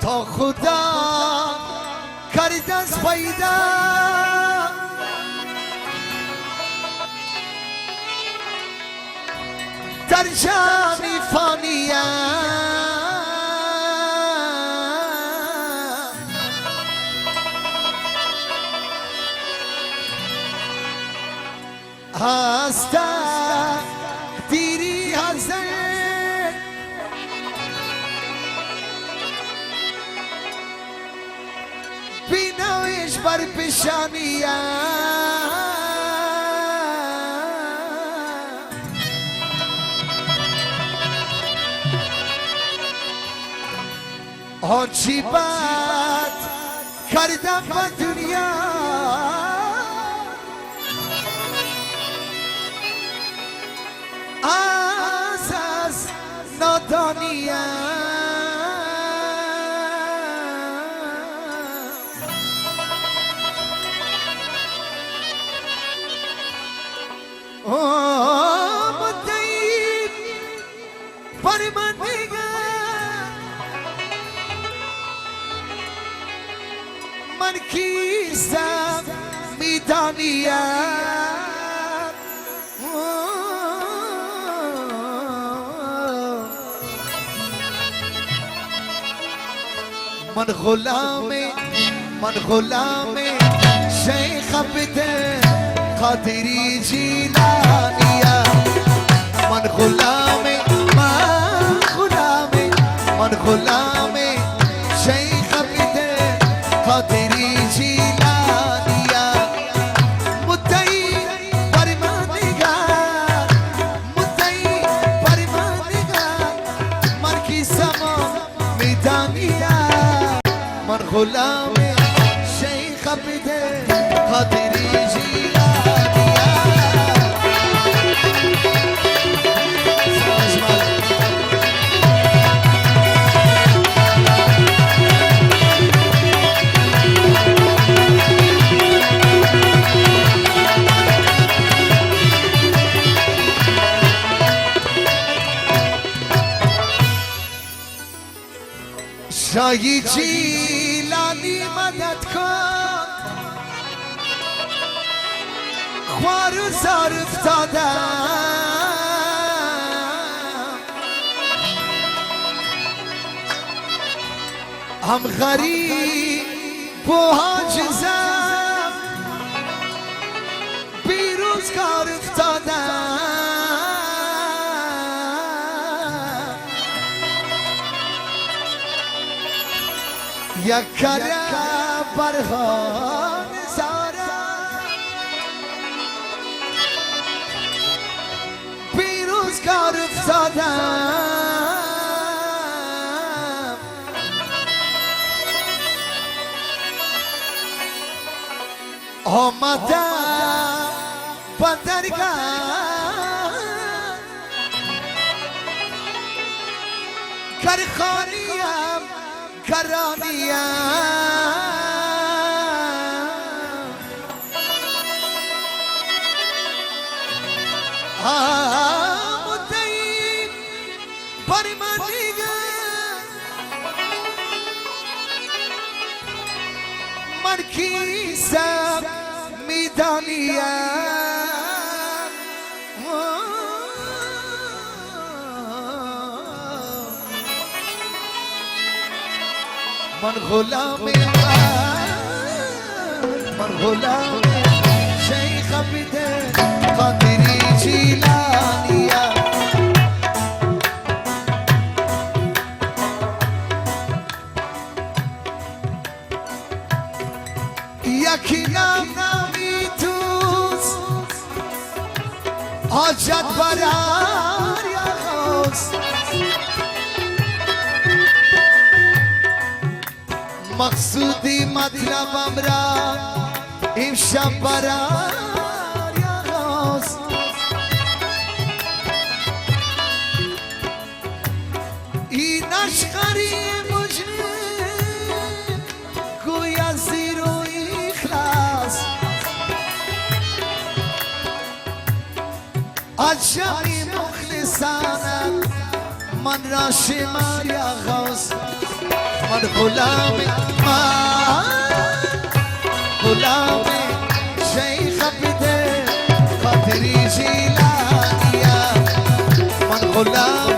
تا خدا کرد از پیدا در جمعی فانیه از تقدیری هزه بینایش بر پیشانیه آنچی بد کردم به دنیا از نادانیه مدعی بر من من کیستم میدانیم من غلام شیخ عبد قادری جیلانیه من غلام شیخ عبد قادری جیلانیه مدعی بر من نگر من کیستم میدانیه من غلام شیخ عبد قادری جیلانیه شاهی جیلانی مدد کن خوار و زار افتادم هم غریب و حاجزم بیروزگار افتادم یک کرم برهان زارم بیروزگار افتادم آمدم بندرگاه کرخانیم کرانیه مدعی بر من نگر من کیستم میدانیه من غلام شیخ عبد قادری جیلانیه یکی نامی دوست حاجت برار یا غوث مقصودی مطلبم را امشب برار یا غوث این اشقری مجرم گویا زیر و اخلاص از جمعی مخلصانم من راشم یا غوث من غلام غلام شیخ بده خاطری جیلانیا من غلام